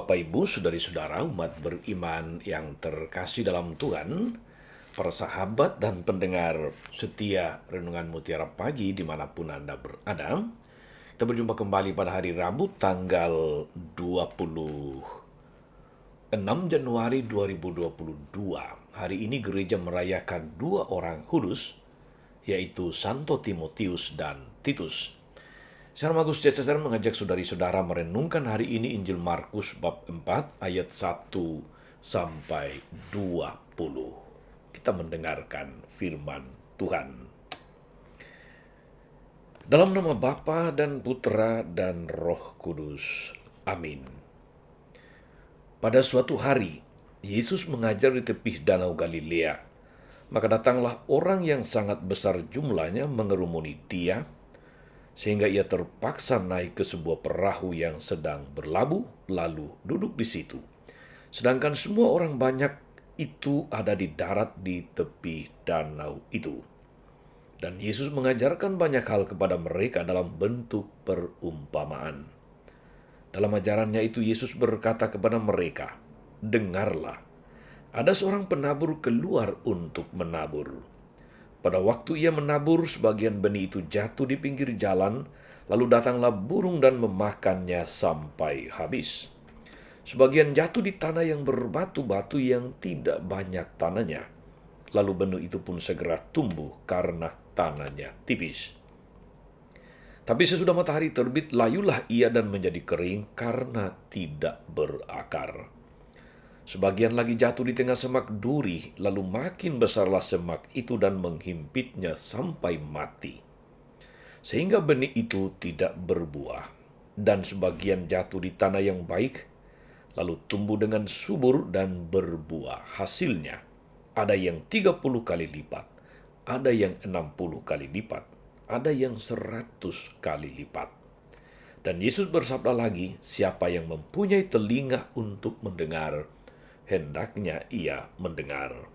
Bapak Ibu, saudari-saudara umat beriman yang terkasih dalam Tuhan, para sahabat dan pendengar setia Renungan Mutiara Pagi dimanapun Anda berada. Kita berjumpa kembali pada hari Rabu tanggal 26 Januari 2022. Hari ini gereja merayakan dua orang kudus, yaitu Santo Timotius dan Titus. Saya Magus Cesar mengajak saudari-saudara merenungkan hari ini Injil Markus bab 4 ayat 1 sampai 20. Kita mendengarkan firman Tuhan. Dalam nama Bapa dan Putra dan Roh Kudus. Amin. Pada suatu hari, Yesus mengajar di tepi danau Galilea. Maka datanglah orang yang sangat besar jumlahnya mengerumuni dia, sehingga ia terpaksa naik ke sebuah perahu yang sedang berlabuh, lalu duduk di situ. Sedangkan semua orang banyak itu ada di darat di tepi danau itu. Dan Yesus mengajarkan banyak hal kepada mereka dalam bentuk perumpamaan. Dalam ajarannya itu Yesus berkata kepada mereka, "Dengarlah, ada seorang penabur keluar untuk menabur. Pada waktu ia menabur, sebagian benih itu jatuh di pinggir jalan, lalu datanglah burung dan memakannya sampai habis. Sebagian jatuh di tanah yang berbatu-batu yang tidak banyak tanahnya, lalu benih itu pun segera tumbuh karena tanahnya tipis. Tapi sesudah matahari terbit, layulah ia dan menjadi kering karena tidak berakar. Sebagian lagi jatuh di tengah semak duri, lalu makin besarlah semak itu dan menghimpitnya sampai mati. Sehingga benih itu tidak berbuah. Dan sebagian jatuh di tanah yang baik, lalu tumbuh dengan subur dan berbuah. Hasilnya, ada yang 30 kali lipat, ada yang 60 kali lipat, ada yang 100 kali lipat. Dan Yesus bersabda lagi, siapa yang mempunyai telinga untuk mendengar, hendaknya ia mendengar."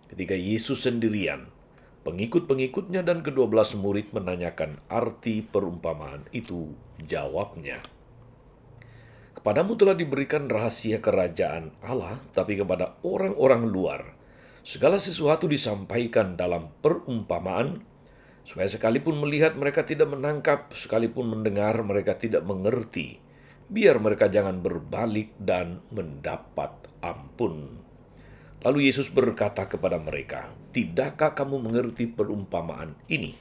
Ketika Yesus sendirian, pengikut-pengikutnya dan ke-12 murid menanyakan arti perumpamaan itu, jawabnya, "Kepadamu telah diberikan rahasia kerajaan Allah, tapi kepada orang-orang luar, segala sesuatu disampaikan dalam perumpamaan, supaya sekalipun melihat mereka tidak menangkap, sekalipun mendengar mereka tidak mengerti, biar mereka jangan berbalik dan mendapat ampun." Lalu Yesus berkata kepada mereka, "Tidakkah kamu mengerti perumpamaan ini?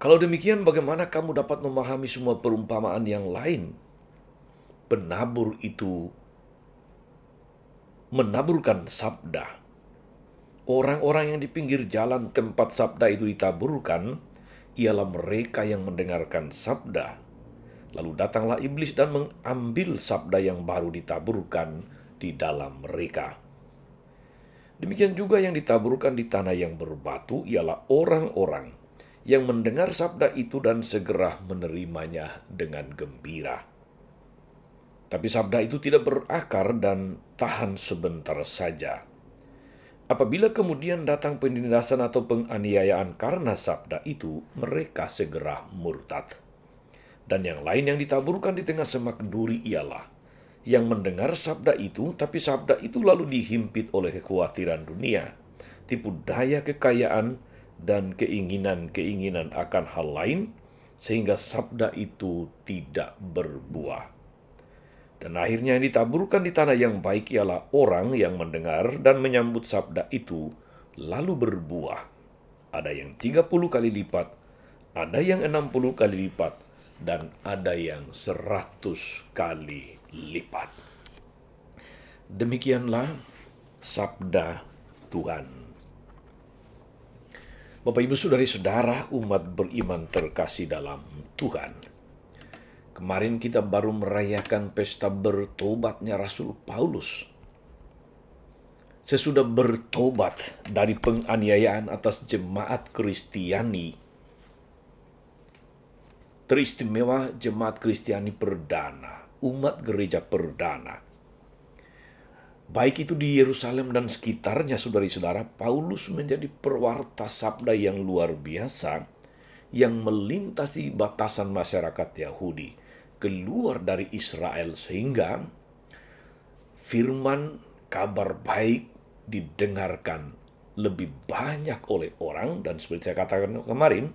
Kalau demikian, bagaimana kamu dapat memahami semua perumpamaan yang lain? Penabur itu menaburkan sabda. Orang-orang yang di pinggir jalan tempat sabda itu ditaburkan, ialah mereka yang mendengarkan sabda. Lalu datanglah iblis dan mengambil sabda yang baru ditaburkan di dalam mereka. Demikian juga yang ditaburkan di tanah yang berbatu ialah orang-orang yang mendengar sabda itu dan segera menerimanya dengan gembira. Tapi sabda itu tidak berakar dan tahan sebentar saja. Apabila kemudian datang penindasan atau penganiayaan karena sabda itu, mereka segera murtad. Dan yang lain yang ditaburkan di tengah semak duri ialah yang mendengar sabda itu, tapi sabda itu lalu dihimpit oleh kekhawatiran dunia, tipu daya kekayaan, dan keinginan-keinginan akan hal lain, sehingga sabda itu tidak berbuah. Dan akhirnya yang ditaburkan di tanah yang baik ialah orang yang mendengar dan menyambut sabda itu, lalu berbuah. Ada yang 30 kali lipat, ada yang 60 kali lipat, dan ada yang 100 kali lipat. Demikianlah sabda Tuhan. Bapak, Ibu, saudari-saudara umat beriman terkasih dalam Tuhan. Kemarin kita baru merayakan pesta bertobatnya Rasul Paulus. Sesudah bertobat dari penganiayaan atas jemaat Kristiani, teristimewa jemaat Kristiani perdana, umat gereja perdana, baik itu di Yerusalem dan sekitarnya, saudari-saudara, Paulus menjadi pewarta sabda yang luar biasa yang melintasi batasan masyarakat Yahudi. keluar dari Israel sehingga firman kabar baik didengarkan lebih banyak oleh orang. Dan seperti saya katakan kemarin,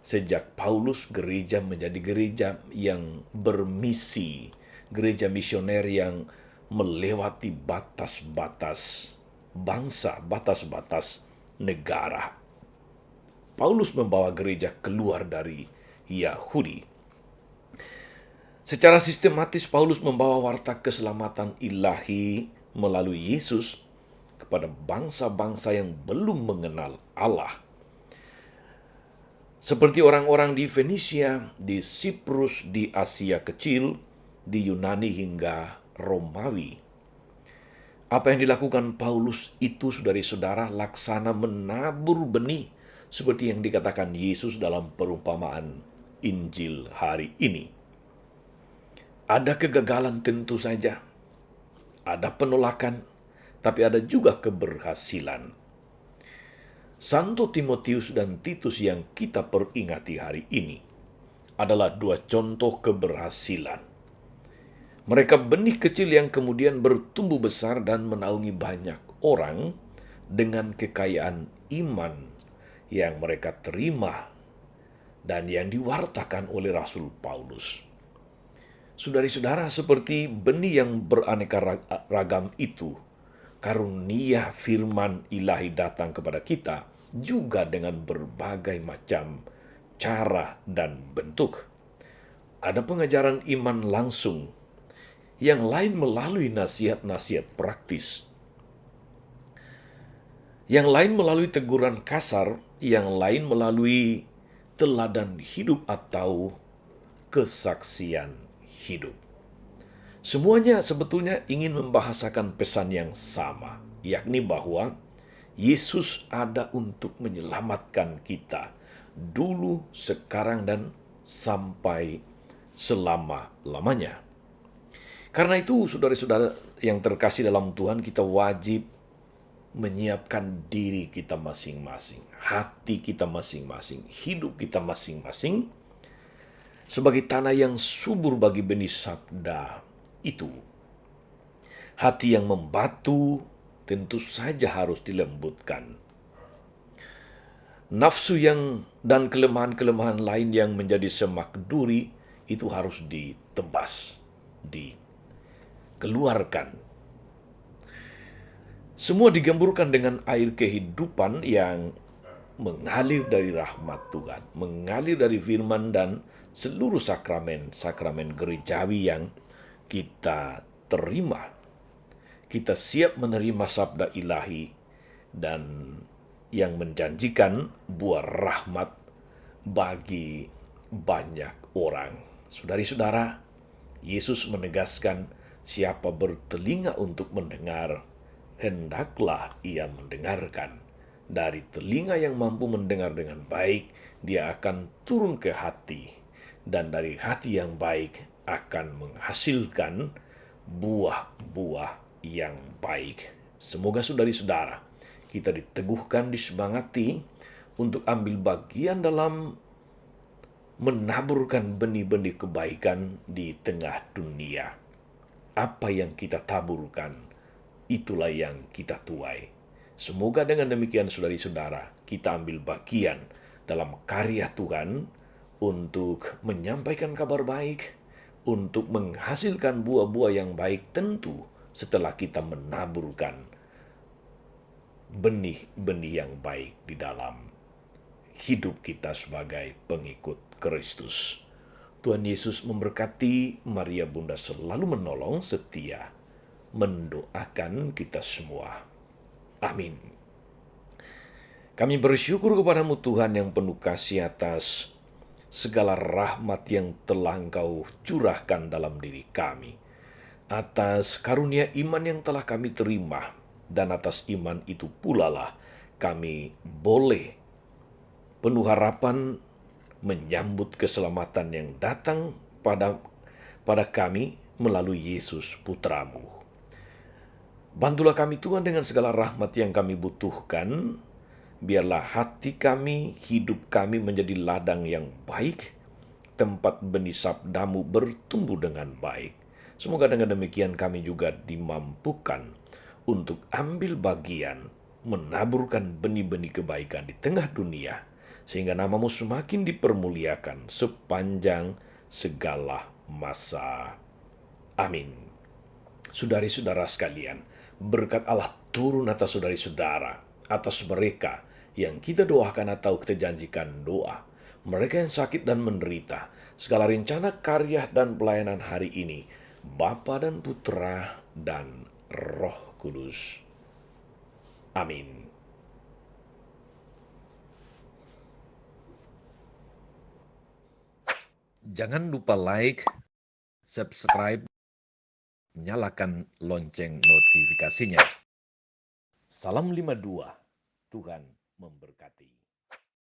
sejak Paulus, gereja menjadi gereja yang bermisi, gereja misioner yang melewati batas-batas bangsa, batas-batas negara. Paulus membawa gereja keluar dari Yahudi. Secara sistematis Paulus membawa warta keselamatan ilahi melalui Yesus kepada bangsa-bangsa yang belum mengenal Allah. Seperti orang-orang di Fenisia, di Siprus, di Asia Kecil, di Yunani hingga Romawi. Apa yang dilakukan Paulus itu, saudara-saudara, laksana menabur benih seperti yang dikatakan Yesus dalam perumpamaan Injil hari ini. Ada kegagalan tentu saja, ada penolakan, tapi ada juga keberhasilan. Santo Timotius dan Titus yang kita peringati hari ini adalah dua contoh keberhasilan. Mereka benih kecil yang kemudian bertumbuh besar dan menaungi banyak orang dengan kekayaan iman yang mereka terima dan yang diwartakan oleh Rasul Paulus. Saudara-saudara, seperti benih yang beraneka ragam itu, karunia firman ilahi datang kepada kita juga dengan berbagai macam cara dan bentuk. Ada pengajaran iman langsung, yang lain melalui nasihat-nasihat praktis, yang lain melalui teguran kasar, yang lain melalui teladan hidup atau kesaksian hidup. Semuanya sebetulnya ingin membahasakan pesan yang sama, yakni bahwa Yesus ada untuk menyelamatkan kita dulu, sekarang, dan sampai selama-lamanya. Karena itu, saudara-saudara yang terkasih dalam Tuhan, kita wajib menyiapkan diri kita masing-masing, hati kita masing-masing, hidup kita masing-masing sebagai tanah yang subur bagi benih sabda itu. Hati yang membatu tentu saja harus dilembutkan. Nafsu dan kelemahan-kelemahan lain yang menjadi semak duri itu harus ditebas, dikeluarkan. Semua digemburkan dengan air kehidupan yang mengalir dari rahmat Tuhan, mengalir dari firman dan seluruh sakramen gerejawi yang kita terima. Kita siap menerima sabda ilahi dan yang menjanjikan buah rahmat bagi banyak orang. Saudari-saudara, Yesus menegaskan, siapa bertelinga untuk mendengar, hendaklah ia mendengarkan. Dari telinga yang mampu mendengar dengan baik, dia akan turun ke hati. Dan dari hati yang baik akan menghasilkan buah-buah yang baik. Semoga saudari-saudara, kita diteguhkan, disemangati untuk ambil bagian dalam menaburkan benih-benih kebaikan di tengah dunia. Apa yang kita taburkan, itulah yang kita tuai. Semoga dengan demikian, saudari-saudara, kita ambil bagian dalam karya Tuhan untuk menyampaikan kabar baik, untuk menghasilkan buah-buah yang baik, tentu setelah kita menaburkan benih-benih yang baik di dalam hidup kita sebagai pengikut Kristus. Tuhan Yesus memberkati. Maria Bunda selalu menolong, setia mendoakan kita semua. Amin. Kami bersyukur kepadamu Tuhan yang penuh kasih atas segala rahmat yang telah Engkau curahkan dalam diri kami, atas karunia iman yang telah kami terima, dan atas iman itu pula lah kami boleh penuh harapan menyambut keselamatan yang datang pada kami melalui Yesus Putramu. Bantulah kami Tuhan dengan segala rahmat yang kami butuhkan. Biarlah hati kami, hidup kami menjadi ladang yang baik tempat benih sabdamu bertumbuh dengan baik. Semoga dengan demikian kami juga dimampukan untuk ambil bagian menaburkan benih-benih kebaikan di tengah dunia, sehingga namamu semakin dipermuliakan sepanjang segala masa. Amin. Saudari-saudara sekalian, berkat Allah turun atas saudari-saudara, atas mereka yang kita doakan atau kita janjikan doa, mereka yang sakit dan menderita, segala rencana karya dan pelayanan hari ini, Bapa dan Putra dan Roh Kudus. Amin. Jangan lupa like, subscribe, nyalakan lonceng notifikasinya. Salam 52, Tuhan memberkati.